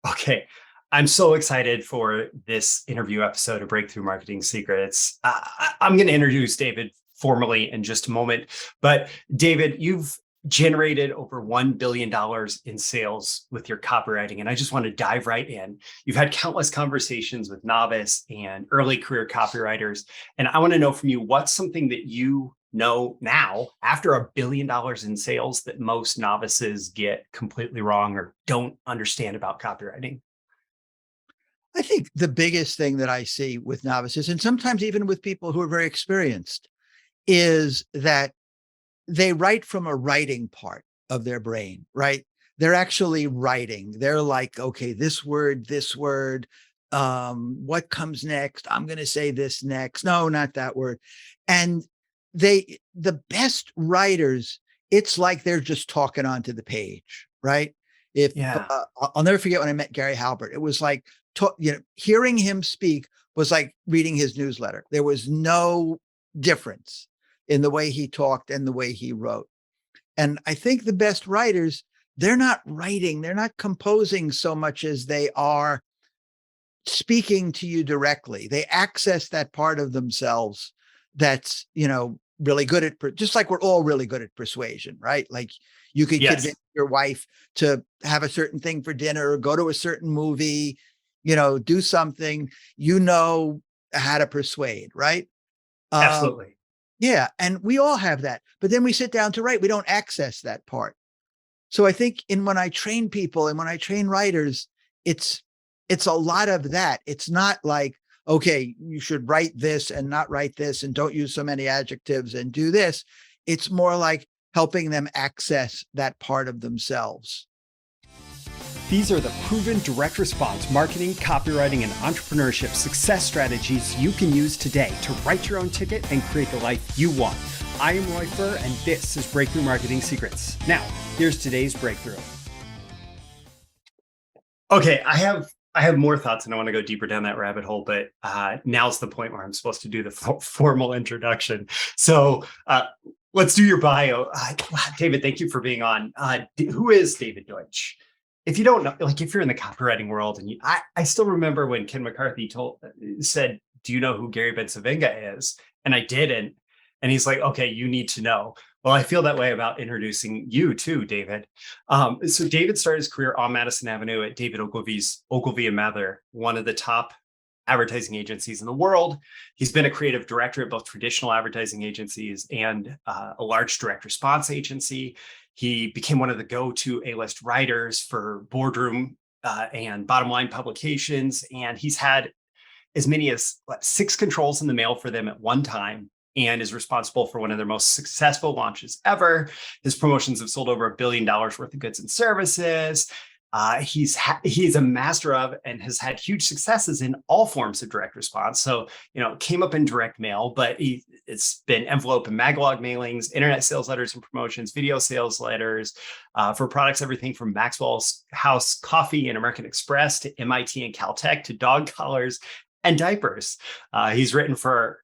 Okay. I'm so excited for this interview episode of Breakthrough Marketing Secrets. I'm going to introduce David formally in just a moment. But David, you've generated over $1 billion in sales with your copywriting. And I just want to dive right in. You've had countless conversations with novice and early career copywriters. And I want to know from you, what's something that you know now after $1 billion in sales that most novices get completely wrong or don't understand about copywriting? I think the biggest thing that I see with novices, and sometimes even with people who are very experienced, is that they write from a writing part of their brain, right? They're actually writing. They're like, okay, this word, what comes next? I'm going to say this next. No, not that word. And the best writers, it's like they're just talking onto the page, right? If Yeah. I'll never forget when I met Gary Halbert, it was like, hearing him speak was like reading his newsletter. There was no difference in the way he talked and the way he wrote. And I think the best writers, they're not writing, they're not composing so much as they are speaking to you directly. They access that part of themselves that's, really good at, just like we're all really good at persuasion, right? Like you could Yes. convince your wife to have a certain thing for dinner or go to a certain movie, do something, how to persuade, right? Um, Absolutely. yeah, and we all have that. But then we sit down to write, we don't access that part. So I think when I train people and when I train writers, it's it's a lot of that. It's not like, okay, you should write this and not write this and don't use so many adjectives and do this. It's more like helping them access that part of themselves. These are the proven direct response marketing, copywriting, and entrepreneurship success strategies you can use today to write your own ticket and create the life you want. I am Roy Furr, and this is Breakthrough Marketing Secrets. Now, here's today's breakthrough. Okay, I have more thoughts and I want to go deeper down that rabbit hole, but now's the point where I'm supposed to do the formal introduction. So let's do your bio. David, thank you for being on. Who is David Deutsch? If you don't know, like if you're in the copywriting world, and I still remember when Ken McCarthy said, "Do you know who Gary Bencivenga is?" And I didn't, and he's like, "Okay, you need to know." Well, I feel that way about introducing you too, David. So David started his career on Madison Avenue at David Ogilvy and Mather, one of the top advertising agencies in the world. He's been a creative director at both traditional advertising agencies and a large direct response agency. He became one of the go-to A-list writers for boardroom and bottom line publications. And he's had as many as 6 controls in the mail for them at one time, and is responsible for one of their most successful launches ever. His promotions have sold over $1 billion worth of goods and services. He's a master of and has had huge successes in all forms of direct response. So, came up in direct mail, but it's been envelope and maglog mailings, internet sales letters and promotions, video sales letters for products, everything from Maxwell's House Coffee and American Express to MIT and Caltech to dog collars and diapers. He's written for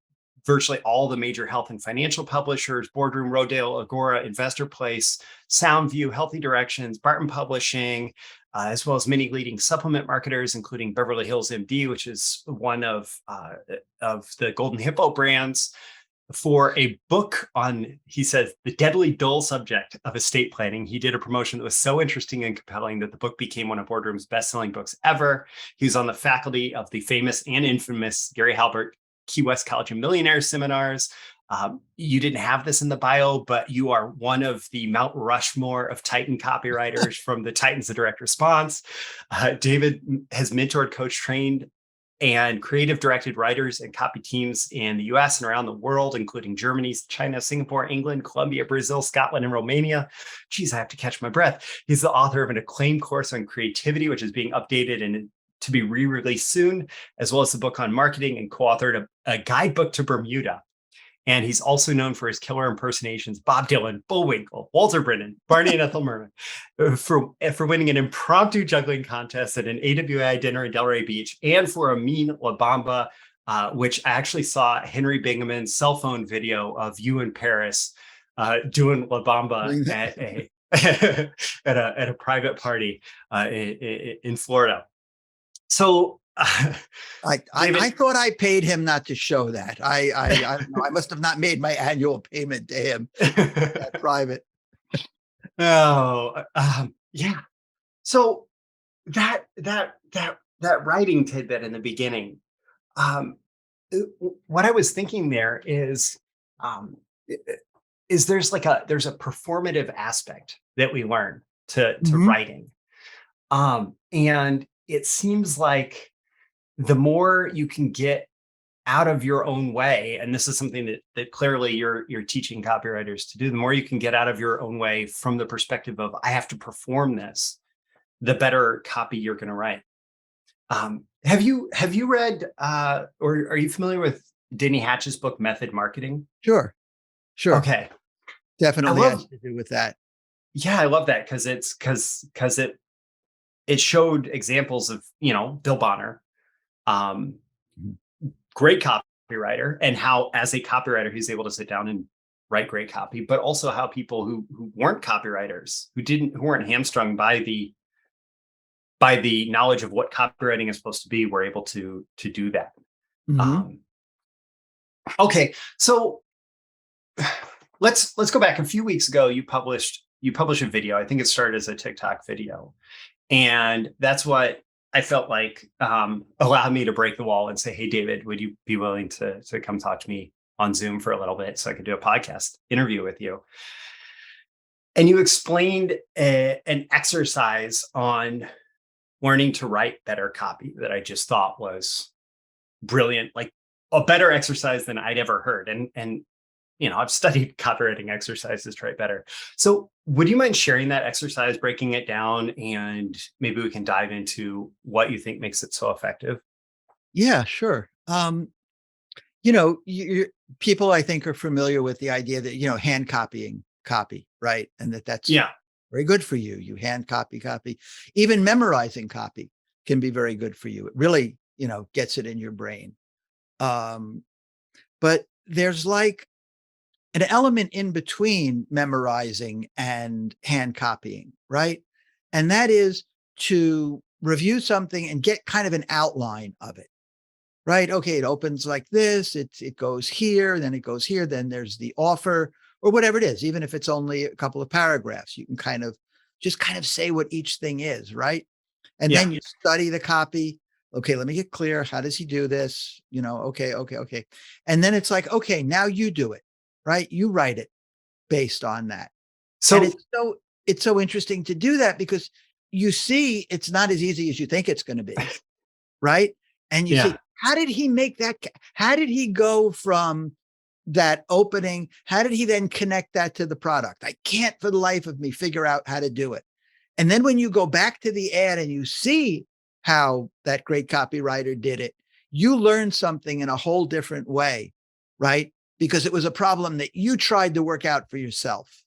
virtually all the major health and financial publishers: Boardroom, Rodale, Agora, Investor Place, Soundview, Healthy Directions, Barton Publishing, as well as many leading supplement marketers, including Beverly Hills MD, which is one of the Golden Hippo brands. For a book on, he says, the deadly dull subject of estate planning, he did a promotion that was so interesting and compelling that the book became one of Boardroom's best-selling books ever. He was on the faculty of the famous and infamous Gary Halbert Key West College of Millionaires seminars. You didn't have this in the bio, but you are one of the Mount Rushmore of Titan copywriters from the Titans of Direct Response. David has mentored, coached, trained, and creative directed writers and copy teams in the US and around the world, including Germany, China, Singapore, England, Colombia, Brazil, Scotland, and Romania. Geez, I have to catch my breath. He's the author of an acclaimed course on creativity, which is being updated and to be re-released soon, as well as a book on marketing, and co-authored a guidebook to Bermuda. And he's also known for his killer impersonations: Bob Dylan, Bullwinkle, Walter Brennan, Barney and Ethel Merman, for winning an impromptu juggling contest at an AWI dinner in Delray Beach, and for a mean La Bamba, which I actually saw Henry Bingham's cell phone video of you in Paris doing La Bamba at at a private party in Florida. So, I thought I paid him not to show that. I don't know. I must have not made my annual payment to him. That private. Oh, yeah. So that writing tidbit in the beginning, um, what I was thinking there um, is there's a performative aspect that we learn to Mhm. writing, and it seems like the more you can get out of your own way, and this is something that clearly you're teaching copywriters to do, the more you can get out of your own way from the perspective of I have to perform this, the better copy you're going to write. Have you read or are you familiar with Denny Hatch's book Method Marketing? Sure. Sure. Okay. I Definitely has love to do with that. Yeah, I love that because it showed examples of, Bill Bonner, um, Mhm. great copywriter, and how as a copywriter he's able to sit down and write great copy, but also how people who weren't copywriters, who weren't hamstrung by the knowledge of what copywriting is supposed to be, were able to do that. Mhm. Um, okay, so let's go back. A few weeks ago, you published a video. I think it started as a TikTok video, and that's what I felt like allowed me to break the wall and say, "Hey, David, would you be willing to come talk to me on Zoom for a little bit so I could do a podcast interview with you?" And you explained an exercise on learning to write better copy that I just thought was brilliant, like a better exercise than I'd ever heard. And I've studied copywriting exercises to write better. So would you mind sharing that exercise, breaking it down, and maybe we can dive into what you think makes it so effective? Yeah, sure. People I think are familiar with the idea that, hand copying copy, right? And that's Yeah. very good for you. You hand copy. Even memorizing copy can be very good for you. It really, gets it in your brain. Um, but there's like an element in between memorizing and hand copying, right? And that is to review something and get kind of an outline of it, right? Okay, it opens like this, it goes here, then it goes here, then there's the offer or whatever it is. Even if it's only a couple of paragraphs, you can kind of say what each thing is, right? And Yeah. then you study the copy. Okay, let me get clear. How does he do this? Okay. And then it's like, okay, now you do it, right? You write it based on that. And So it's so interesting to do that because you see it's not as easy as you think it's going to be, right? And you yeah. see, how did he make that? How did he go from that opening? How did he then connect that to the product? I can't for the life of me figure out how to do it. And then when you go back to the ad and you see how that great copywriter did it, you learn something in a whole different way, right? Because it was a problem that you tried to work out for yourself.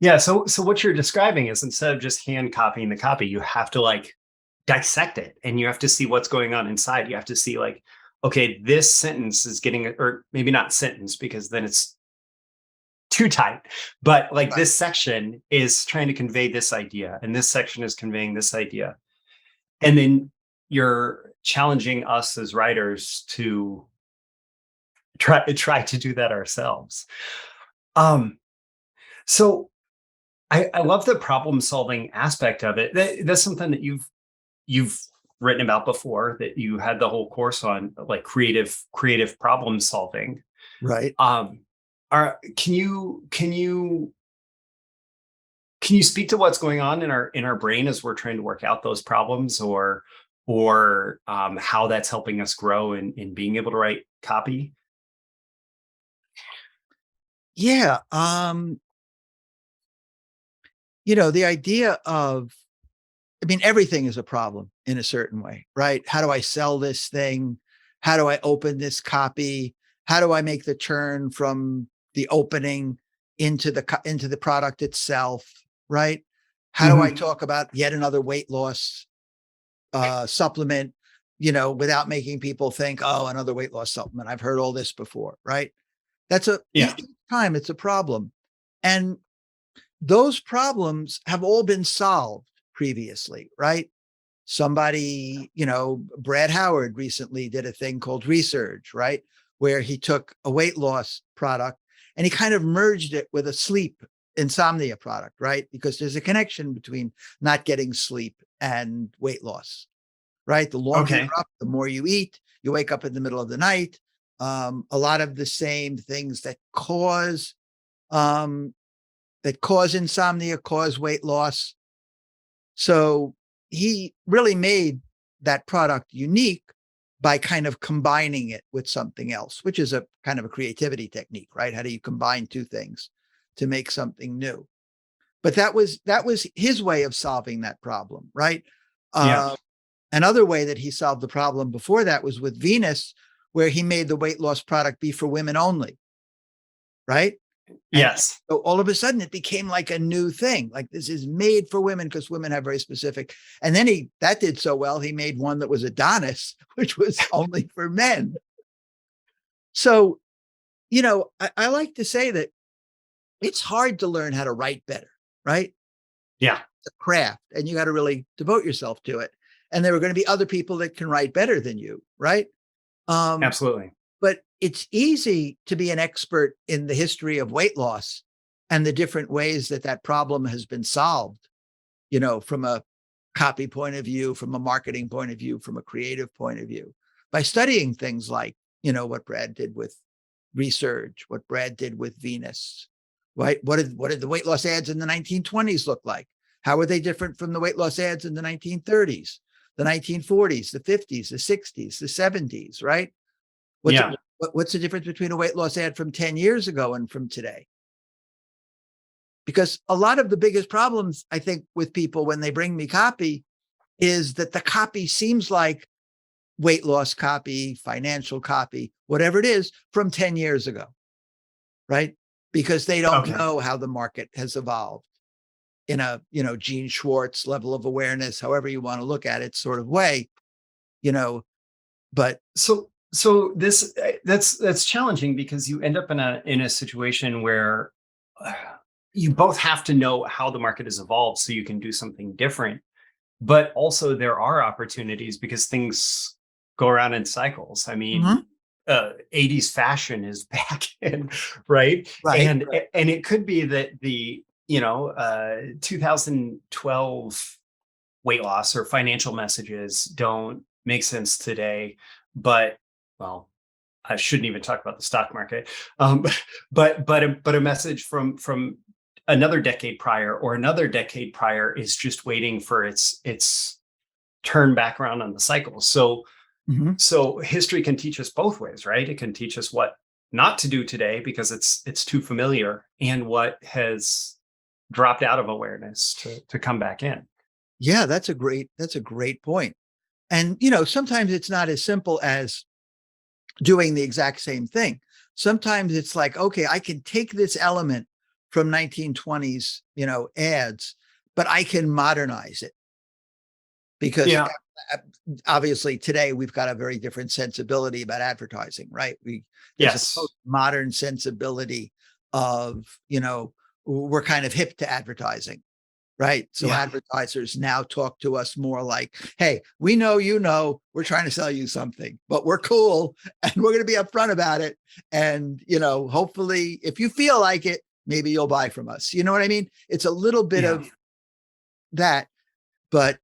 Yeah. So what you're describing is, instead of just hand copying the copy, you have to like dissect it, and you have to see what's going on inside. You have to see, like, okay, this sentence is getting, or maybe not sentence because then it's too tight, but like Right. this section is trying to convey this idea and this section is conveying this idea. And then you're challenging us as writers to try to do that ourselves. Um, so I love the problem solving aspect of it. That's something that you've written about before, that you had the whole course on, like creative problem solving. Right. Um, can you speak to what's going on in our brain as we're trying to work out those problems, or how that's helping us grow in being able to write copy? Yeah. The idea of, I mean, everything is a problem in a certain way, right? How do I sell this thing? How do I open this copy? How do I make the turn from the opening into the product itself, right? How do I Mhm. talk about yet another weight loss supplement, without making people think, oh, another weight loss supplement. I've heard all this before, right? That's Yeah. each time it's a problem. And those problems have all been solved previously, right? Somebody, Brad Howard recently did a thing called Resurge, right? Where he took a weight loss product and he kind of merged it with a sleep insomnia product, right? Because there's a connection between not getting sleep and weight loss, right? The longer Okay. you're up, the more you eat, you wake up in the middle of the night. A lot of the same things that cause insomnia, cause weight loss. So he really made that product unique by kind of combining it with something else, which is a kind of a creativity technique, right? How do you combine two things to make something new? But that was his way of solving that problem, right? Yeah. Another way that he solved the problem before that was with Venus, where he made the weight loss product be for women only, right? Yes. So all of a sudden it became like a new thing. Like, this is made for women because women have very specific. And then that did so well, he made one that was Adonis, which was only for men. So, I like to say that it's hard to learn how to write better, right? Yeah. It's a craft and you got to really devote yourself to it. And there are going to be other people that can write better than you, right? Absolutely. But it's easy to be an expert in the history of weight loss and the different ways that problem has been solved, from a copy point of view, from a marketing point of view, from a creative point of view, by studying things like, what Brad did with Resurge, what Brad did with Venus, right? What did the weight loss ads in the 1920s look like? How were they different from the weight loss ads in the 1930s, the 1940s, the 50s, the 60s, the 70s, right? What's the difference between a weight loss ad from 10 years ago and from today? Because a lot of the biggest problems, I think, with people when they bring me copy is that the copy seems like weight loss copy, financial copy, whatever it is, from 10 years ago, right? Because they don't know how the market has evolved in a, Gene Schwartz level of awareness, however you want to look at it, sort of way, but so that's challenging because you end up in a situation where you both have to know how the market has evolved so you can do something different, but also there are opportunities because things go around in cycles. I mean, 80s fashion is back in, right? And it could be that the 2012 weight loss or financial messages don't make sense today, but well, I shouldn't even talk about the stock market. But a message from another decade prior or another decade prior is just waiting for its turn back around on the cycle. So so history can teach us both ways, right? It can teach us what not to do today because it's too familiar, and what has dropped out of awareness to come back in. Yeah, that's a great point. And sometimes it's not as simple as doing the exact same thing. Sometimes it's like, okay, I can take this element from 1920s, ads, but I can modernize it. Because obviously today we've got a very different sensibility about advertising, right? There's a modern sensibility of, we're kind of hip to advertising, right? So advertisers now talk to us more like, hey, we know, we're trying to sell you something, but we're cool and we're going to be upfront about it. And, hopefully if you feel like it, maybe you'll buy from us. You know what I mean? It's a little bit of that, but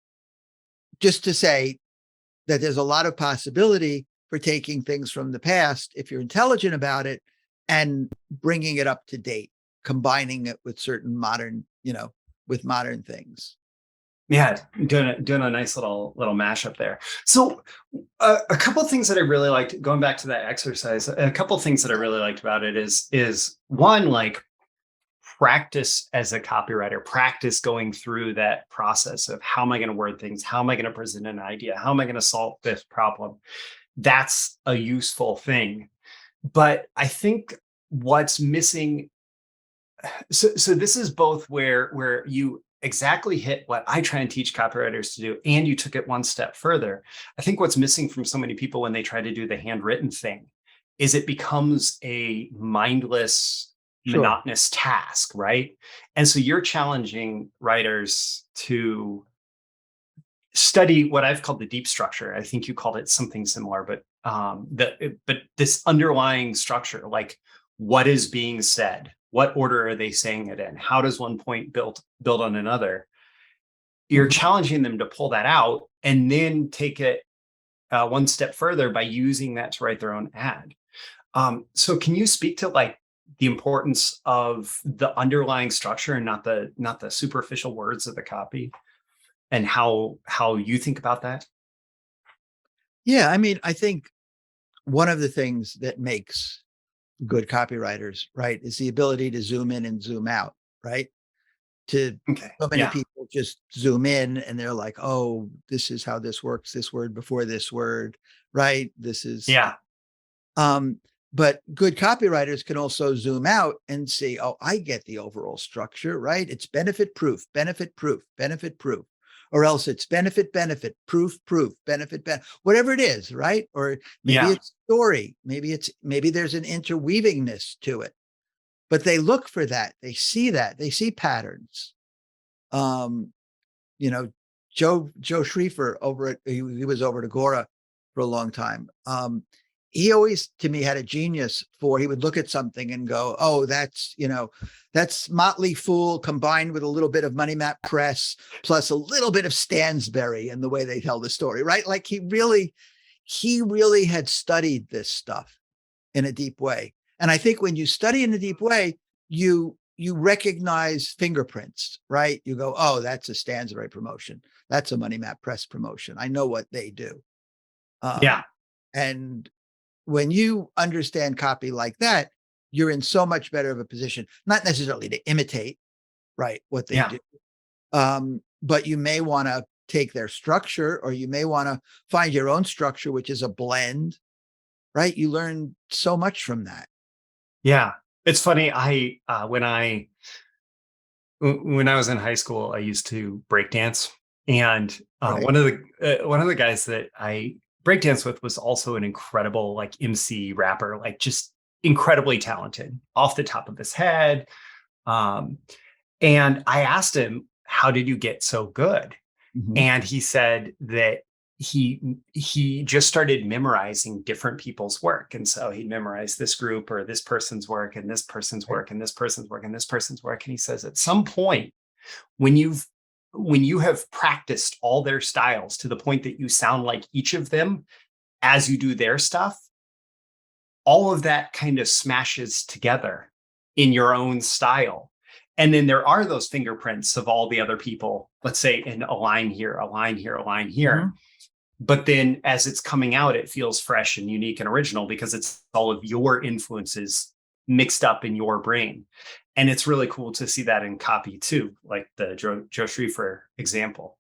just to say that there's a lot of possibility for taking things from the past, if you're intelligent about it, and bringing it up to date, combining it with certain modern, with modern things. Yeah, doing a nice little mashup there. So a couple of things that I really liked, going back to that exercise, a couple of things that I really liked about it is one, like, practice as a copywriter, practice going through that process of how am I going to word things? How am I going to present an idea? How am I going to solve this problem? That's a useful thing. But I think what's missing, so this is both where you exactly hit what I try and teach copywriters to do, and you took it one step further. I think what's missing from so many people when they try to do the handwritten thing is it becomes a mindless Sure. monotonous task, right? And so you're challenging writers to study what I've called the deep structure. I think you called it something similar, but this underlying structure, like what is being said, what order are they saying it in, how does one point build on another? You're challenging them to pull that out and then take it one step further by using that to write their own ad. So can you speak to like the importance of the underlying structure and not the superficial words of the copy, and how you think about that? Yeah, I mean, I think one of the things that makes good copywriters, right, is the ability to zoom in and zoom out, right? So many Yeah. people just zoom in and they're like, oh, this is how this works, this word before this word, right? This is Yeah. But good copywriters can also zoom out and see, oh, I get the overall structure, right? It's benefit, proof, benefit, proof, benefit, proof. Or else it's benefit, benefit, proof, proof, benefit, whatever it is, right? Or maybe it's story, maybe there's an interweavingness to it. But they look for that, they see patterns. You know, Joe Schriefer he was over at Agora for a long time. He always, to me, had a genius for, he would look at something and go, oh, that's Motley Fool combined with a little bit of Money Map Press plus a little bit of Stansberry in the way they tell the story, right? Like he really had studied this stuff in a deep way. And I think when you study in a deep way, you recognize fingerprints, right? You go, oh, that's a Stansberry promotion. That's a Money Map Press promotion. I know what they do. And when you understand copy like that, you're in so much better of a position, not necessarily to imitate, right, what they do. But you may want to take their structure, or you may want to find your own structure, which is a blend, right? You learn so much from that. Yeah. It's funny. When I was in high school, I used to breakdance, and one of the guys that I breakdance with was also an incredible like MC rapper, like just incredibly talented off the top of his head. And I asked him, how did you get so good? And he said that he just started memorizing different people's work. And so he memorized this group or this person's work and this person's work and this person's work and this person's work. And he says, at some point, when you have practiced all their styles to the point that you sound like each of them as you do their stuff, all of that kind of smashes together in your own style. And then there are those fingerprints of all the other people, let's say in a line here, a line here, a line here. But then as it's coming out, it feels fresh and unique and original because it's all of your influences mixed up in your brain. And it's really cool to see that in copy too, like the Joe Schriefer example.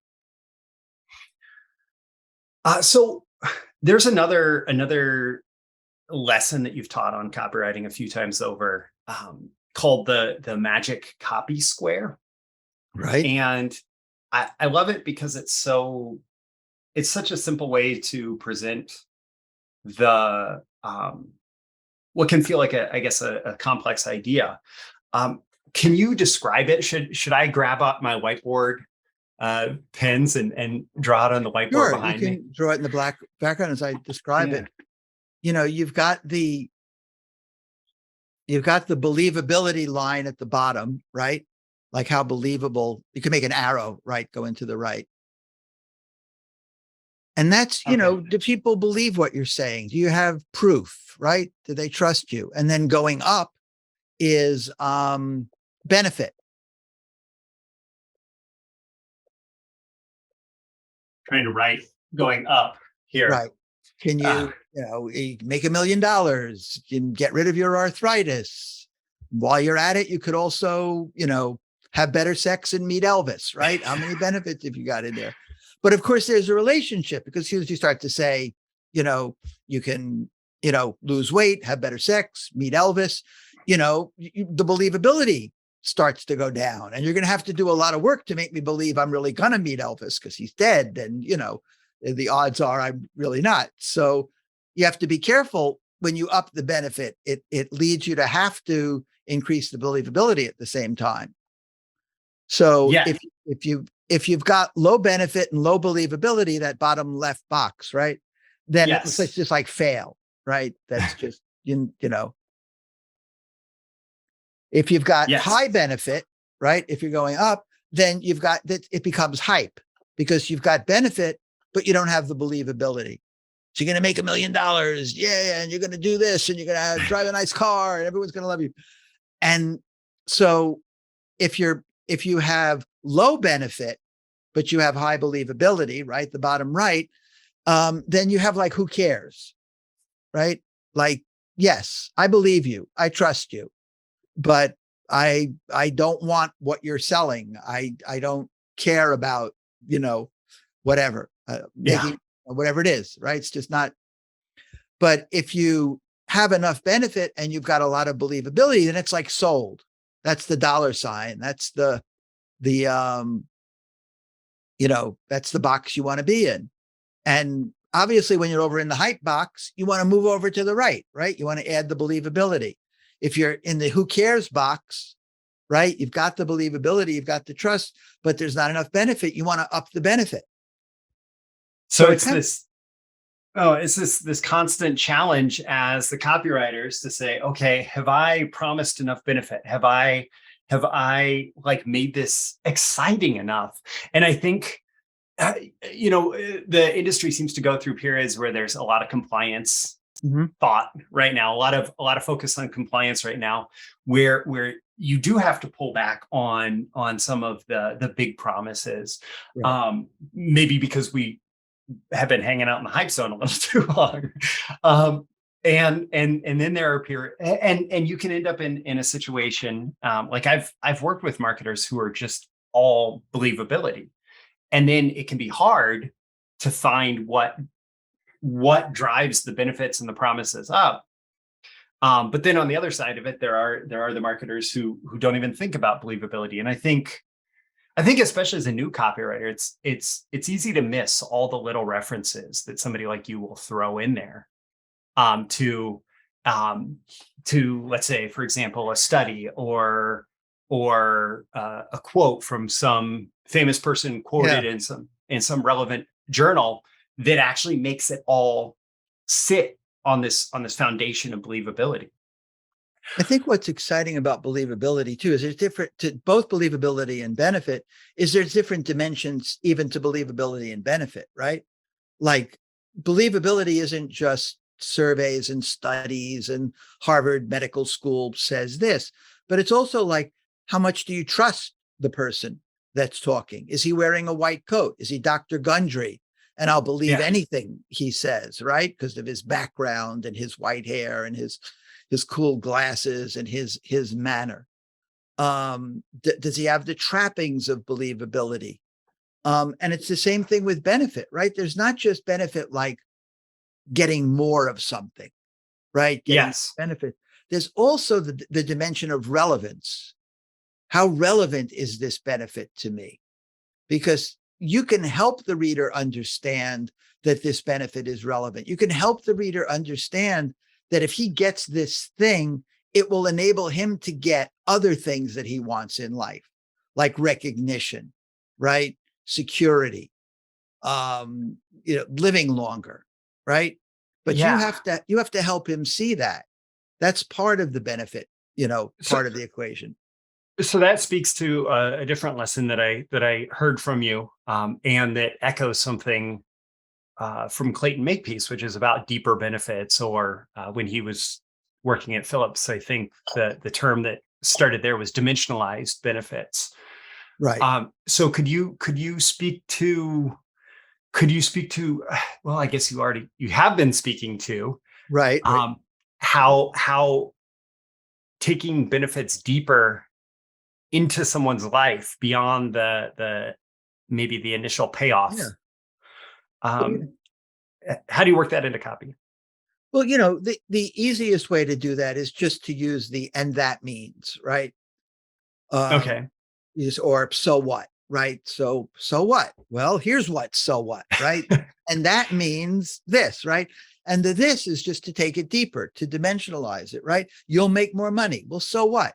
So there's another lesson that you've taught on copywriting a few times over, called the magic copy square. Right. And I love it because it's such a simple way to present the what can feel like a complex idea. Can you describe it? Should I grab up my whiteboard pens and draw it on the whiteboard behind me? You can draw it in the black background as I describe it. You've got the believability line at the bottom, right? Like how believable, you can make an arrow, right? Go into the right. And that's, do people believe what you're saying? Do you have proof, right? Do they trust you? And then going up is benefit. Trying to write going up here. Right. Can you, you make $1 million, you can get rid of your arthritis. While you're at it, you could also, have better sex and meet Elvis, right? How many benefits have you got in there? But of course, there's a relationship, because as soon as you start to say, you can, lose weight, have better sex, meet Elvis, the believability starts to go down, and you're going to have to do a lot of work to make me believe I'm really going to meet Elvis because he's dead. And, the odds are I'm really not. So you have to be careful up the benefit, it leads you to have to increase the believability at the same time. So Yeah. if you've got low benefit and low believability, that bottom left box, right? Then Yes. it's just like fail, right? That's just, you know, if you've got Yes. high benefit, right? If you're going up, then you've got that, it becomes hype because you've got benefit, but you don't have the believability. So you're going to make $1 million. Yeah. And you're going to do this and you're going to drive a nice car and everyone's going to love you. And so if you have low benefit, but you have high believability, right? The bottom right, then you have like, who cares? Right? Like, yes, I believe you. I trust you, but I don't want what you're selling. I don't care about, you know, whatever, making whatever it is, right? It's just not. But if you have enough benefit and you've got a lot of believability, then it's like sold. That's the dollar sign. That's the you know, that's the box you want to be in. And obviously when you're over in the hype box, you want to move over to the right? You want to add the believability. If you're in the who cares box, right? You've got the believability, you've got the trust, but there's not enough benefit. You want to up the benefit. So it's this constant challenge as the copywriters to say, okay, have I promised enough benefit? Have I like made this exciting enough? And I think, you know, the industry seems to go through periods where there's a lot of compliance thought right now, a lot of focus on compliance right now, where you do have to pull back on some of the big promises, right. Maybe because we have been hanging out in the hype zone a little too long. And then there are periods, and you can end up in a situation like I've worked with marketers who are just all believability, and then it can be hard to find what drives the benefits and the promises up. But then on the other side of it, there are the marketers who don't even think about believability, and I think especially as a new copywriter, it's easy to miss all the little references that somebody like you will throw in there. To let's say, for example, a study or a quote from some famous person quoted in some relevant journal that actually makes it all sit on this foundation of believability. I think what's exciting about believability too is there's different to both believability and benefit. There's different dimensions even to believability and benefit, right? Like believability isn't just surveys and studies and Harvard Medical School says this, but it's also like, how much do you trust the person that's talking? Is he wearing a white coat? Is he Dr. Gundry? And I'll believe anything he says, right? Because of his background and his white hair and his cool glasses and his manner. Does he have the trappings of believability? And it's the same thing with benefit, right? There's not just benefit like getting more of something, right? Benefit. There's also the dimension of relevance. How relevant is this benefit to me? Because you can help the reader understand that this benefit is relevant. You can help the reader understand that if he gets this thing, it will enable him to get other things that he wants in life, like recognition, right? Security, living longer, right? But you have to help him see that. That's part of the benefit, part of the equation. So that speaks to a different lesson that I heard from you, and that echoes something from Clayton Makepeace, which is about deeper benefits, or when he was working at Philips, I think the term that started there was dimensionalized benefits. Right. So could you speak to, well, I guess you have been speaking to, right. How taking benefits deeper into someone's life beyond the maybe the initial payoff. How do you work that into copy? Well, the easiest way to do that is just to use the "and that means," right? Okay. Or so what, right? So what? Well, here's what, so what, right? And that means this, right? And the this is just to take it deeper, to dimensionalize it, right? You'll make more money. Well, so what?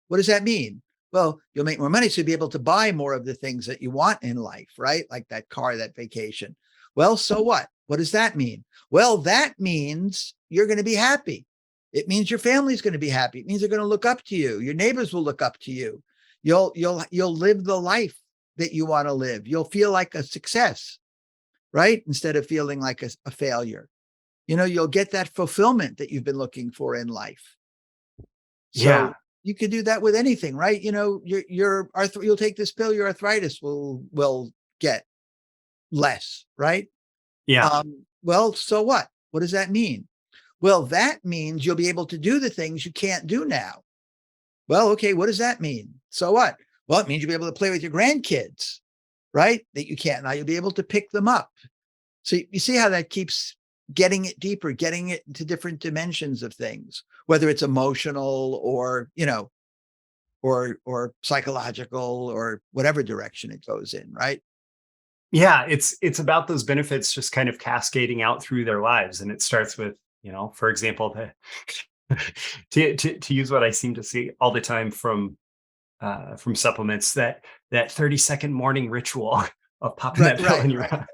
What does that mean? Well, you'll make more money, so you'll be able to buy more of the things that you want in life, right? Like that car, that vacation. Well, so what? What does that mean? Well, that means you're going to be happy. It means your family's going to be happy. It means they're going to look up to you. Your neighbors will look up to you. You'll live the life that you want to live. You'll feel like a success, right? Instead of feeling like a failure. You'll get that fulfillment that you've been looking for in life. So you could do that with anything, right? You'll take this pill, your arthritis will get less, right? Yeah. Well, so what? What does that mean? Well, that means you'll be able to do the things you can't do now. Well, okay, what does that mean? So what? Well, it means you'll be able to play with your grandkids, right? That you can't now. You'll be able to pick them up. So you see how that keeps getting it deeper, getting it into different dimensions of things, whether it's emotional or, or psychological or whatever direction it goes in, right? Yeah, it's about those benefits just kind of cascading out through their lives. And it starts with, for example, to use what I seem to see all the time from supplements, that 30-second morning ritual of popping that pill in your eye.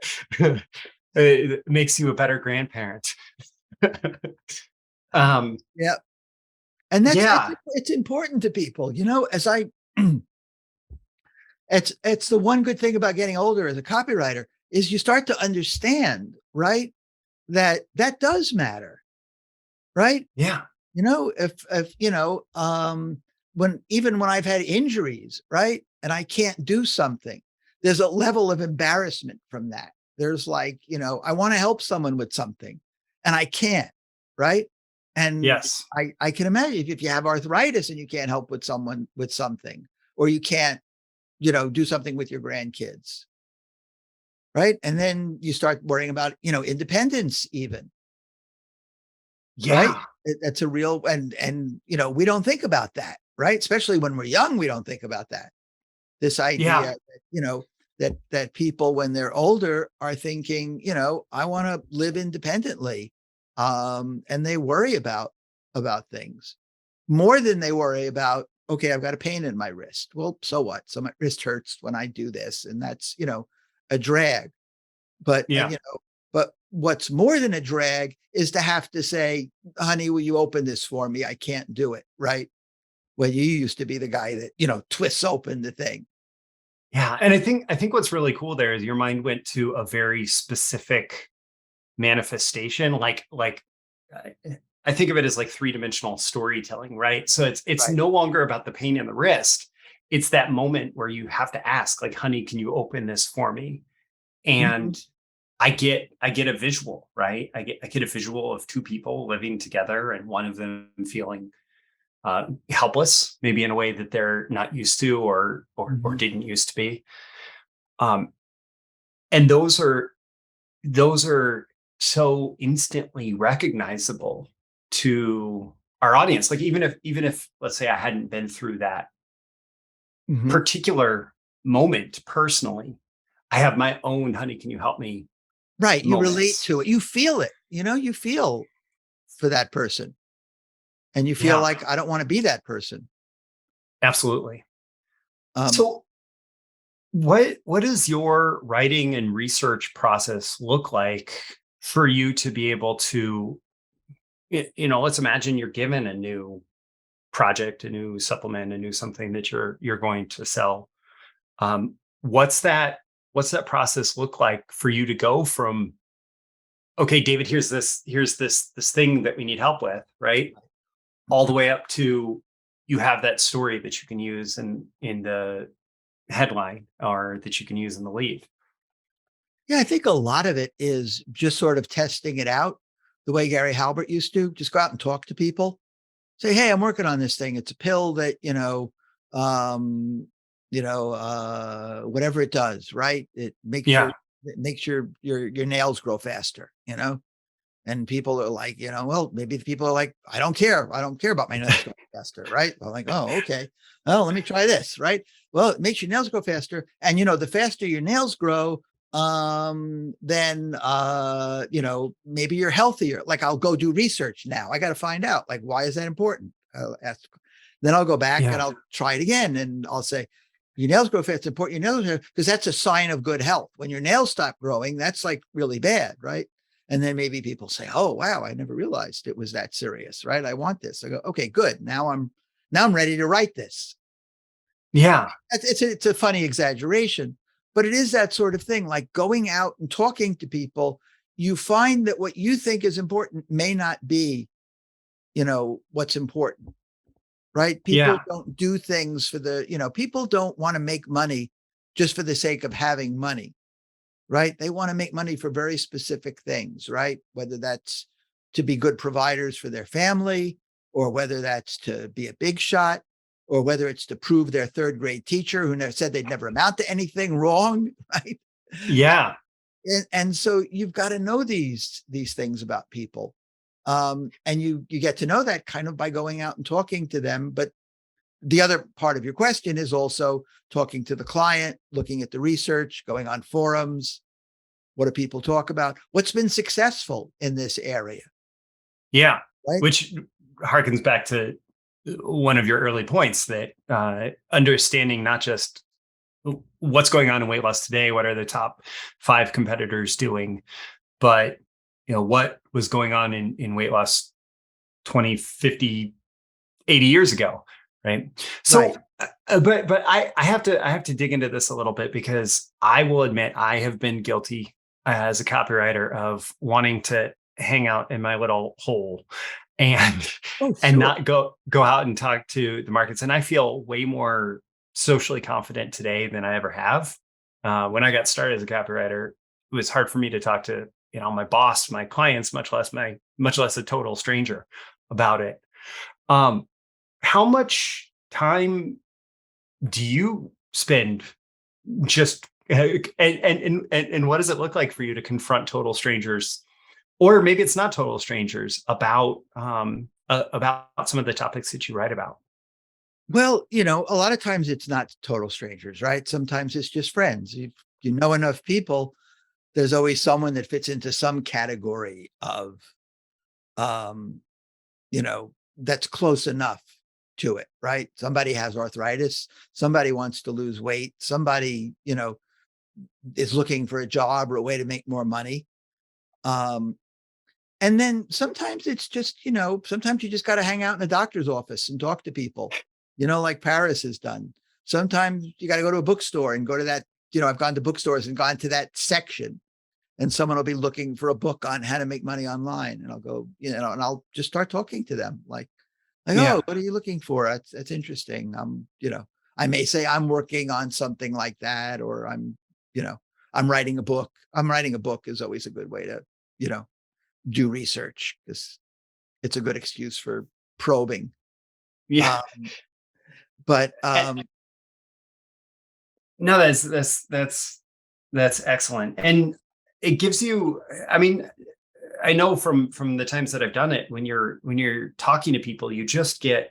It makes you a better grandparent. Yeah. And it's important to people, as I, it's the one good thing about getting older as a copywriter is you start to understand, right? That does matter, right? Yeah. If when I've had injuries, right? And I can't do something, there's a level of embarrassment from that. There's like, I want to help someone with something and I can't, right? And yes, I can imagine if you have arthritis and you can't help with someone with something, or you can't, do something with your grandkids, right? And then you start worrying about, independence even. Yeah. Right? That's a real, and we don't think about that, right? Especially when we're young, we don't think about that. This idea that, that people when they're older are thinking, I want to live independently. And they worry about things more than they worry about, okay, I've got a pain in my wrist. Well, so what? So my wrist hurts when I do this. And that's, a drag. But, but what's more than a drag is to have to say, honey, will you open this for me? I can't do it. Right. Well, you used to be the guy that, twists open the thing. Yeah. And I think what's really cool there is your mind went to a very specific manifestation. Like I think of it as like 3-dimensional storytelling, right? So it's Right. no longer about the pain in the wrist. It's that moment where you have to ask, like, honey, can you open this for me? And I get a visual, right? I get a visual of two people living together and one of them feeling helpless, maybe in a way that they're not used to or didn't used to be. And those are so instantly recognizable to our audience. Like even if let's say I hadn't been through that particular moment personally, I have my own, honey, can you help me? Right. You relate moments. to it. You feel it, you feel for that person and you feel like, I don't want to be that person. Absolutely. So what does your writing and research process look like for you to be able to, let's imagine you're given a new project, a new supplement, a new something that you're going to sell. What's that process look like for you to go from, okay, David, here's this thing that we need help with, right? All the way up to you have that story that you can use in the headline or that you can use in the lead. Yeah, I think a lot of it is just sort of testing it out the way Gary Halbert used to. Just go out and talk to people. Say, hey, I'm working on this thing. It's a pill that, whatever it does, right? It makes your nails grow faster, and people are like, well, maybe the people are like, I don't care about my nails growing faster, right? I'm like, oh, okay. Well, let me try this, right? Well, it makes your nails grow faster. And, the faster your nails grow, then, maybe you're healthier. Like I'll go do research now. I got to find out, like, why is that important? I'll ask. Then I'll go back and I'll try it again. And I'll say, your nails grow fast. It's important. Your nails, because that's a sign of good health. When your nails stop growing, that's like really bad, right? And then maybe people say, oh, wow, I never realized it was that serious, right? I want this. I go, okay, good. Now I'm ready to write this. Yeah. It's a funny exaggeration, but it is that sort of thing, like going out and talking to people. You find that what you think is important may not be, what's important, right? People don't do things for people don't want to make money just for the sake of having money, right? They want to make money for very specific things, right? Whether that's to be good providers for their family, or whether that's to be a big shot, or whether it's to prove their third grade teacher who said they'd never amount to anything wrong, right? Yeah. And so you've got to know these things about people. And you get to know that kind of by going out and talking to them. But the other part of your question is also talking to the client, looking at the research, going on forums. What do people talk about? What's been successful in this area? Yeah. Right? Which harkens back to one of your early points, that understanding not just what's going on in weight loss today, what are the top 5 competitors doing, but what was going on in weight loss 20, 50, 80 years ago, right? So, right. But I have to dig into this a little bit, because I will admit I have been guilty as a copywriter of wanting to hang out in my little hole and and not go out and talk to the markets. And I feel way more socially confident today than I ever have. When I got started as a copywriter, it was hard for me to talk to my boss, my clients, much less a total stranger about it. How much time do you spend just and what does it look like for you to confront total strangers, or maybe it's not total strangers, about some of the topics that you write about? Well, a lot of times it's not total strangers, right? Sometimes it's just friends. If you know enough people, there's always someone that fits into some category of, that's close enough to it, right? Somebody has arthritis. Somebody wants to lose weight. Somebody, is looking for a job or a way to make more money. And then sometimes it's just, sometimes you just got to hang out in a doctor's office and talk to people, like Paris has done. Sometimes you got to go to a bookstore and go to that, I've gone to bookstores and gone to that section, and someone will be looking for a book on how to make money online. And I'll go, and I'll just start talking to them like, oh, what are you looking for? That's interesting. I may say I'm working on something like that, or I'm writing a book. I'm writing a book is always a good way to, do research, because it's a good excuse for probing. Yeah. No, that's excellent. And it gives you, I know from the times that I've done it, when you're talking to people, you get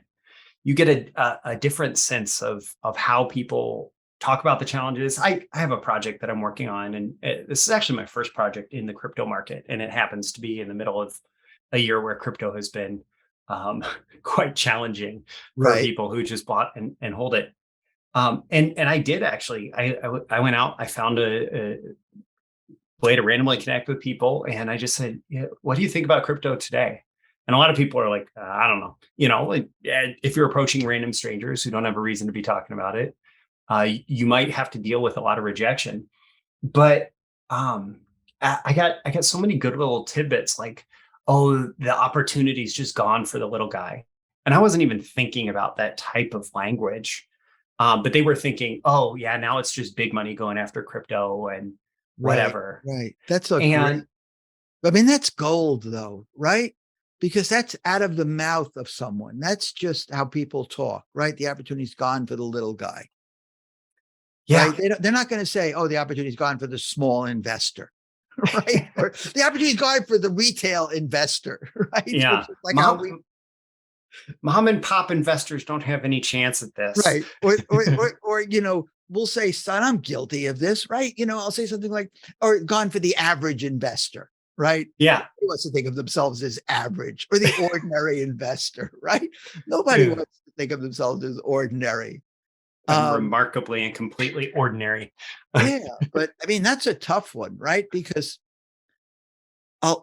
a different sense of how people talk about the challenges. I have a project that I'm working on, and this is actually my first project in the crypto market, and it happens to be in the middle of a year where crypto has been quite challenging for people who just bought and hold it. And I did actually. I went out. I found a way to randomly connect with people, and I just said, "What do you think about crypto today?" And a lot of people are like, "I don't know." If you're approaching random strangers who don't have a reason to be talking about it, you might have to deal with a lot of rejection. But I got so many good little tidbits, like, oh, the opportunity's just gone for the little guy. And I wasn't even thinking about that type of language. But they were thinking, oh yeah, now it's just big money going after crypto and whatever. Right. That's so great. That's gold though, right? Because that's out of the mouth of someone. That's just how people talk, right? The opportunity's gone for the little guy. Yeah. Right? They're not going to say, oh, the opportunity's gone for the small investor, right? Or the opportunity's gone for the retail investor, right? Yeah. Like Mom and pop investors don't have any chance at this. Right. Or, we'll say, son, I'm guilty of this, right? I'll say something like, or gone for the average investor, right? Yeah. Nobody wants to think of themselves as average, or the ordinary investor, right? Nobody Yeah. wants to think of themselves as ordinary. I'm remarkably and completely ordinary. Yeah, but I mean, that's a tough one, right? Because a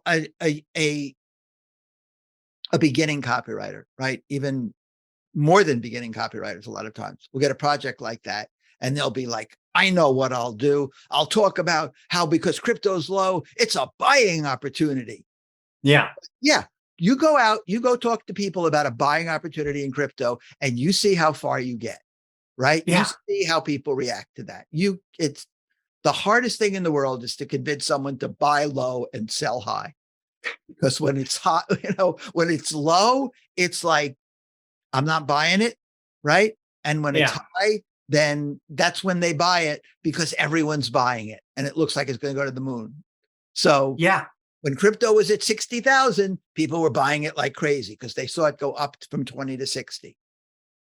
beginning copywriter, right? Even more than beginning copywriters, a lot of times will get a project like that and they'll be like, I know what I'll do. I'll talk about how, because crypto's low, it's a buying opportunity. Yeah. Yeah. You go out, you go talk to people about a buying opportunity in crypto, and you see how far you get, right? Yeah. You see how people react to that. It's the hardest thing in the world is to convince someone to buy low and sell high. Because when it's hot, when it's low, it's like, I'm not buying it, right? And when it's high, then that's when they buy it, because everyone's buying it and it looks like it's going to go to the moon. So yeah, when crypto was at 60,000, people were buying it like crazy because they saw it go up from 20 to 60,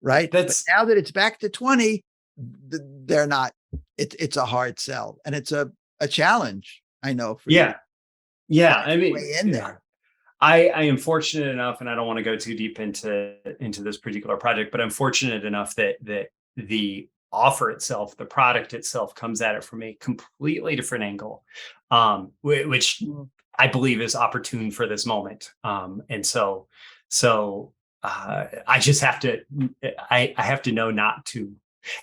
right? But now that it's back to 20, they're not. It's a hard sell, and it's a challenge, I know, for you. Yeah. I mean, in there. I am fortunate enough, and I don't want to go too deep into this particular project, but I'm fortunate enough that the offer itself, the product itself, comes at it from a completely different angle, which I believe is opportune for this moment. And so I just have to, I have to know not to.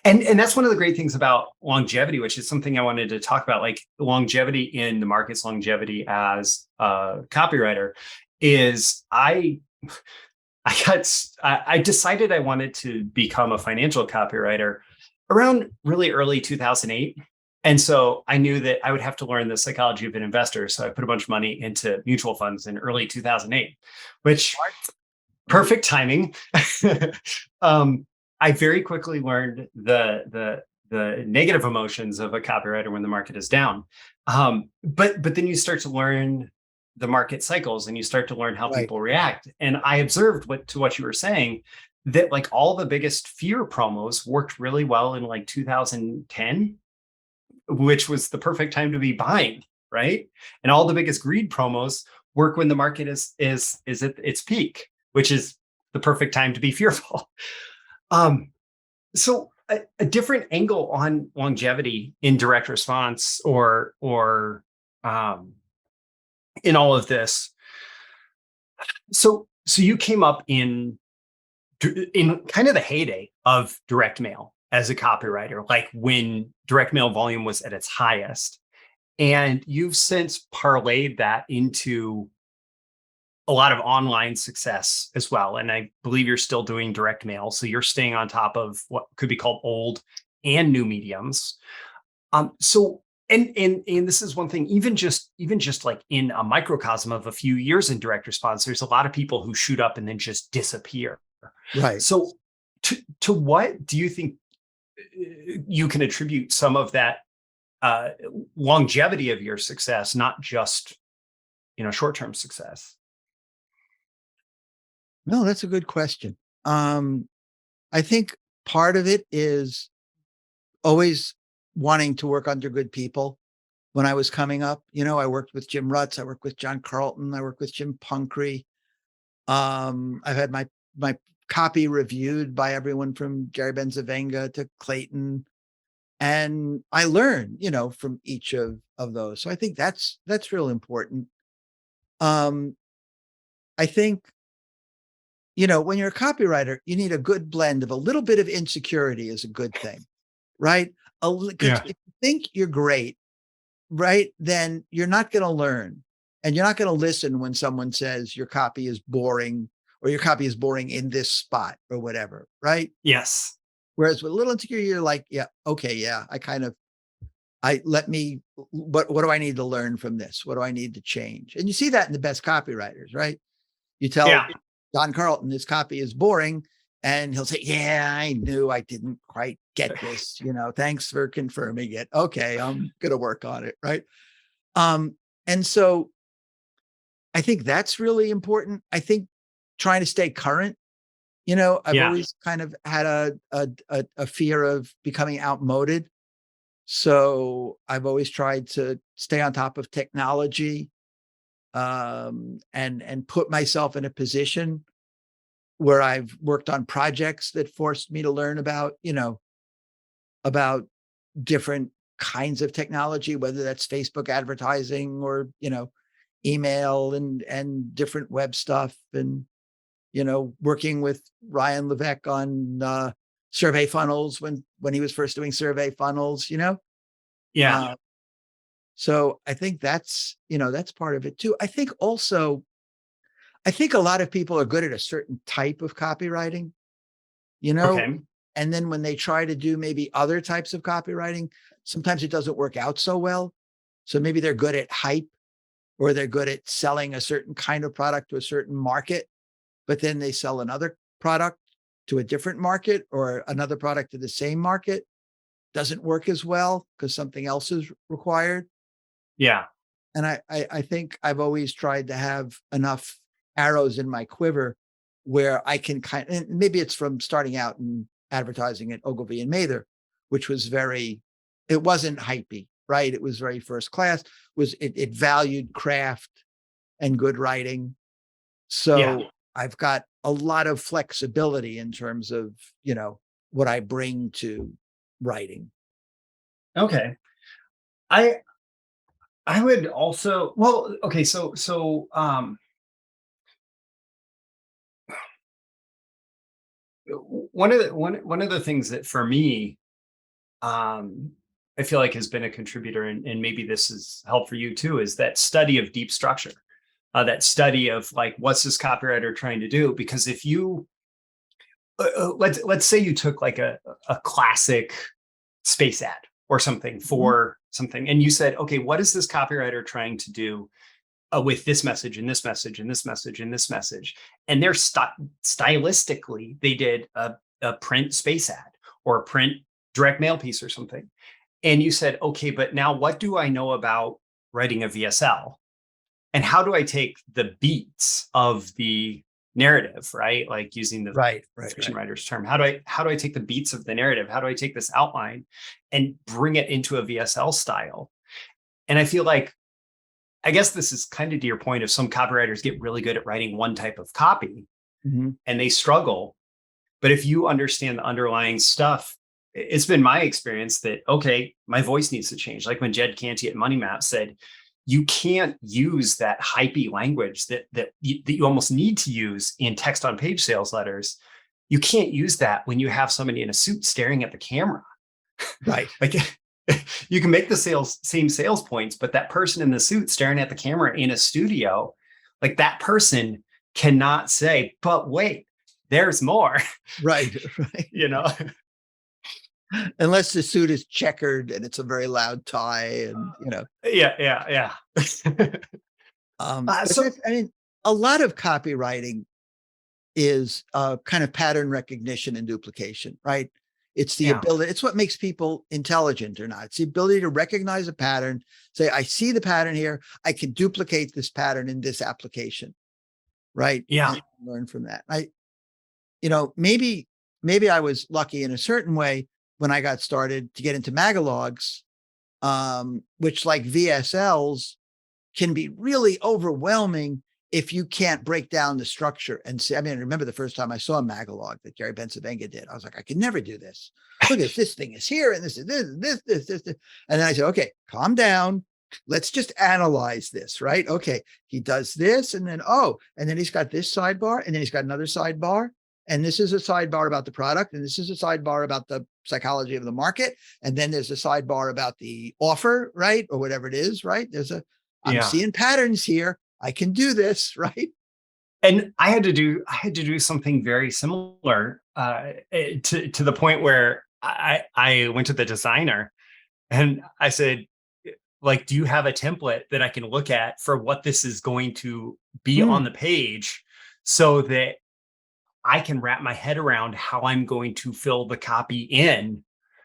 And that's one of the great things about longevity, which is something I wanted to talk about, like longevity in the markets, longevity as a copywriter, is I decided I wanted to become a financial copywriter around really early 2008. And so I knew that I would have to learn the psychology of an investor. So I put a bunch of money into mutual funds in early 2008, which perfect timing. I very quickly learned the negative emotions of a copywriter when the market is down. But then you start to learn the market cycles, and you start to learn how people react. And I observed what you were saying, that like all the biggest fear promos worked really well in like 2010, which was the perfect time to be buying, right? And all the biggest greed promos work when the market is at its peak, which is the perfect time to be fearful. So a different angle on longevity in direct response or in all of this. So you came up in kind of the heyday of direct mail as a copywriter, like when direct mail volume was at its highest. And you've since parlayed that into a lot of online success as well. And I believe you're still doing direct mail. So you're staying on top of what could be called old and new mediums. So this is one thing, even just like in a microcosm of a few years in direct response, there's a lot of people who shoot up and then just disappear. Right. So to what do you think you can attribute some of that longevity of your success, not just, short-term success? No, that's a good question. I think part of it is always wanting to work under good people. When I was coming up, I worked with Jim Rutz, I worked with John Carlton, I worked with Jim Punkrey. I've had my copy reviewed by everyone from Gary Benzavenga to Clayton. And I learned, from each of those. So I think that's real important. I think, when you're a copywriter, you need a good blend of a little bit of insecurity is a good thing, right? If you think you're great, right, then you're not going to learn, and you're not going to listen when someone says your copy is boring, or your copy is boring in this spot or whatever, right? Yes. Whereas with a little insecurity, you're like, yeah, okay, yeah, what do I need to learn from this? What do I need to change? And you see that in the best copywriters, right? You tell John Carlton his copy is boring, and he'll say, yeah, I knew I didn't quite get this, thanks for confirming it. Okay, I'm going to work on it, right? And so I think that's really important. I think trying to stay current I've Yeah. always kind of had a fear of becoming outmoded. So I've always tried to stay on top of technology, and put myself in a position where I've worked on projects that forced me to learn about different kinds of technology, whether that's Facebook advertising or, email and different web stuff, and, working with Ryan Levesque on survey funnels when he was first doing survey funnels, Yeah. Uh, so I think that's part of it too. I think a lot of people are good at a certain type of copywriting, you know, Okay. and then when they try to do maybe other types of copywriting, sometimes it doesn't work out so well. So maybe they're good at hype, or they're good at selling a certain kind of product to a certain market, but then they sell another product to a different market, or another product to the same market. Doesn't work as well because something else is required. Yeah. And I think I've always tried to have enough arrows in my quiver where I can and maybe it's from starting out in advertising at Ogilvy and Mather, which was it wasn't hypey, right? It was very first class. It valued craft and good writing. Yeah. So I've got a lot of flexibility in terms of, what I bring to writing. Okay. I I would also, well, okay, one of the things that for me, um I feel like has been a contributor, and maybe this is help for you too, is that study of deep structure. That study of like, what's this copywriter trying to do? Because if you let's say you took like a classic space ad or something Mhm. for something, and you said, okay, what is this copywriter trying to do with this message and this message and this message and this message? And they're stylistically, they did a print space ad or a print direct mail piece or something. And you said, okay, but now what do I know about writing a VSL? And how do I take the beats of the narrative, right? Like using the Right. fiction writer's term. How do I take the beats of the narrative? How do I take this outline and bring it into a VSL style? And I feel like, I guess this is kind of to your point of some copywriters get really good at writing one type of copy Mhm. and they struggle. But if you understand the underlying stuff, it's been my experience that, okay, my voice needs to change. Like when Jed Canty at Money Map said, you can't use that hypey language that you almost need to use in text on page sales letters. You can't use that when you have somebody in a suit staring at the camera. Right. Like you can make the same sales points, but that person in the suit staring at the camera in a studio, like that person cannot say, but wait, there's more, Right. Right. you know? Unless the suit is checkered and it's a very loud tie and, Yeah. but So I mean, a lot of copywriting is kind of pattern recognition and duplication, right? It's the yeah, ability, it's what makes people intelligent or not. It's the ability to recognize a pattern, say, I see the pattern here. I can duplicate this pattern in this application, right? yeah, And learn from that. Maybe I was lucky in a certain way when I got started to get into magalogs, which like VSLs can be really overwhelming if you can't break down the structure and see. I mean, I remember the first time I saw a magalog that Gary Bensavenga did. I was like, I could never do this. Look at this thing is here, and this is this. And then I said, okay, calm down. Let's just analyze this, right? Okay, he does this, and then and then he's got this sidebar, and then he's got another sidebar, and this is a sidebar about the product, and this is a sidebar about the psychology of the market, and then there's a sidebar about the offer, right, or whatever it is, right? I'm yeah. seeing patterns here. I can do this, right? And I had to do something very similar, to the point where I went to the designer and I said, like, do you have a template that I can look at for what this is going to be on Mm, the page, so that I can wrap my head around how I'm going to fill the copy in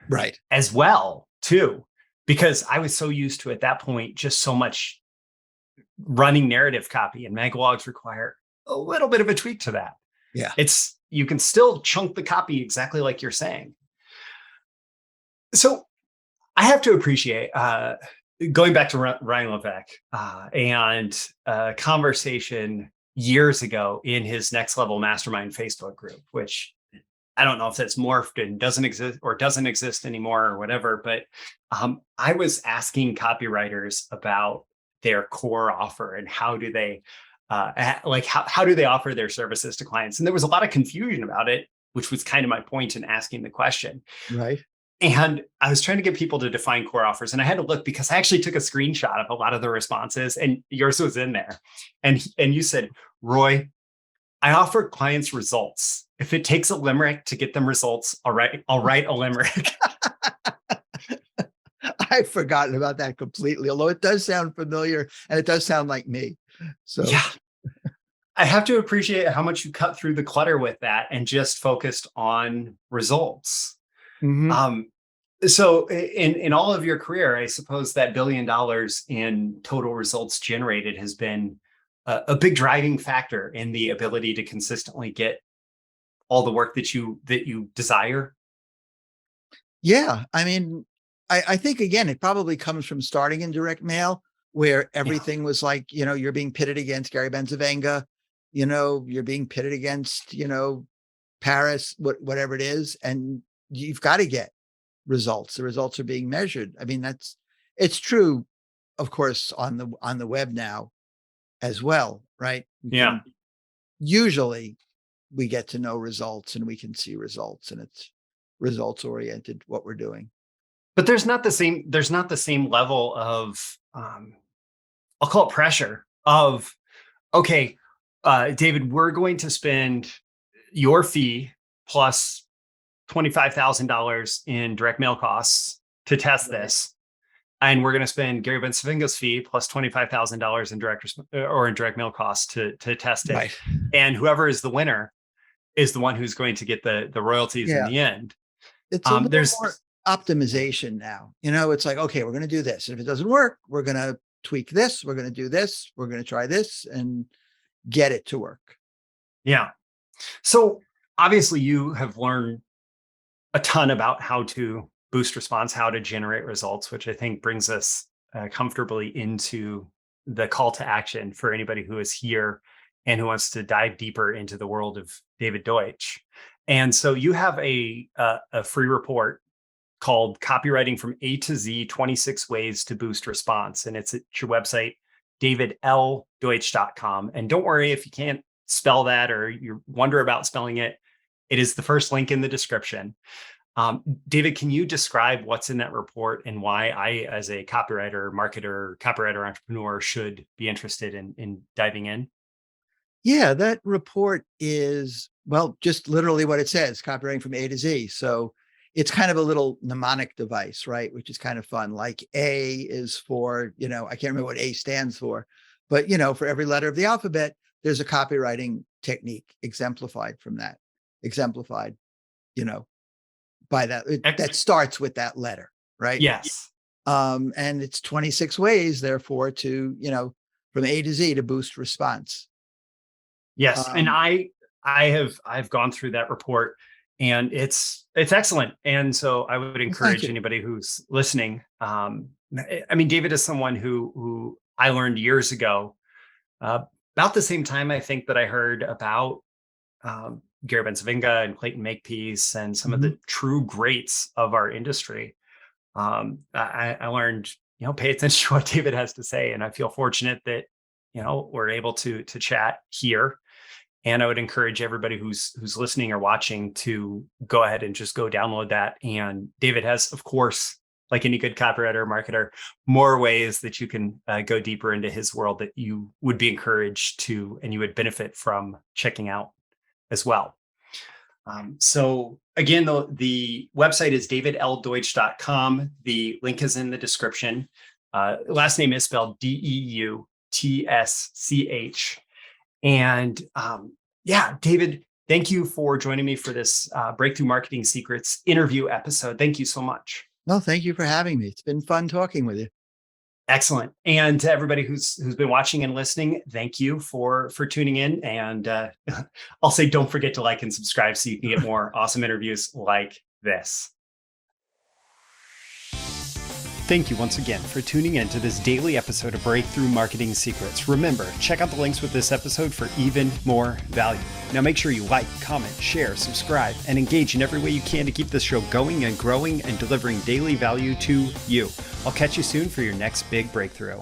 right. as well, too? Because I was so used to, at that point, just so much running narrative copy, and magalogs require a little bit of a tweak to that. Yeah. You can still chunk the copy exactly like you're saying. So I have to appreciate, going back to Ryan Levesque and a conversation years ago in his Next Level Mastermind Facebook group, which I don't know if that's morphed and doesn't exist anymore or whatever, but I was asking copywriters about their core offer and how do they how do they offer their services to clients? And there was a lot of confusion about it, which was kind of my point in asking the question. Right. And I was trying to get people to define core offers. And I had to look because I actually took a screenshot of a lot of the responses and yours was in there. And you said, Roy, I offer clients results. If it takes a limerick to get them results, I'll write a limerick. I've forgotten about that completely, although it does sound familiar and it does sound like me. So yeah, I have to appreciate how much you cut through the clutter with that and just focused on results. Mhm. So in all of your career, I suppose that $1 billion in total results generated has been a big driving factor in the ability to consistently get all the work that you desire. Yeah. I mean, I think, again, it probably comes from starting in direct mail, where everything was like, you're being pitted against Gary Bencivenga, you're being pitted against, Paris, whatever it is. And you've got to get results. The results are being measured. I mean, it's true, of course, on the web now as well, right? Usually we get to know results and we can see results, and it's results oriented what we're doing. But there's not the same level of I'll call it pressure of, okay, David, we're going to spend your fee plus $25,000 in direct mail costs to test this. And we're going to spend Gary Bencivenga's fee plus $25,000 in direct mail costs to test it. Right. And whoever is the winner is the one who's going to get the royalties in the end. It's a little more optimization now. It's like, okay, we're going to do this. And if it doesn't work, we're going to tweak this. We're going to do this. We're going to try this and get it to work. Yeah. So obviously you have learned a ton about how to boost response, how to generate results, which I think brings us comfortably into the call to action for anybody who is here and who wants to dive deeper into the world of David Deutsch. And so you have a free report called Copywriting from A to Z, 26 Ways to Boost Response. And it's at your website, davidldeutsch.com. And don't worry if you can't spell that or you wonder about spelling it. It is the first link in the description. David, can you describe what's in that report and why I, as a copywriter, marketer, copywriter entrepreneur, should be interested in diving in? Yeah, that report is, well, just literally what it says, copywriting from A to Z. So it's kind of a little mnemonic device, right? Which is kind of fun. Like A is for, I can't remember what A stands for, but, for every letter of the alphabet, there's a copywriting technique exemplified, by that starts with that letter, right? Yes. And it's 26 ways, therefore, to, from A to Z to boost response. Yes. And I've gone through that report and it's excellent. And so I would encourage anybody who's listening. I mean, David is someone who I learned years ago, about the same time, I think, that I heard about Gary Bencivenga and Clayton Makepeace and some of the true greats of our industry. I learned, pay attention to what David has to say. And I feel fortunate that, we're able to chat here. And I would encourage everybody who's listening or watching to go ahead and just go download that. And David has, of course, like any good copywriter or marketer, more ways that you can go deeper into his world that you would be encouraged to and you would benefit from checking out as well. So again, the website is davidldeutsch.com. The link is in the description. Last name is spelled Deutsch. And David, thank you for joining me for this Breakthrough Marketing Secrets interview episode. Thank you so much. No, thank you for having me. It's been fun talking with you. Excellent. And to everybody who's been watching and listening, thank you for tuning in. And I'll say, don't forget to like and subscribe so you can get more awesome interviews like this. Thank you once again for tuning in to this daily episode of Breakthrough Marketing Secrets. Remember, check out the links with this episode for even more value. Now make sure you like, comment, share, subscribe, and engage in every way you can to keep this show going and growing and delivering daily value to you. I'll catch you soon for your next big breakthrough.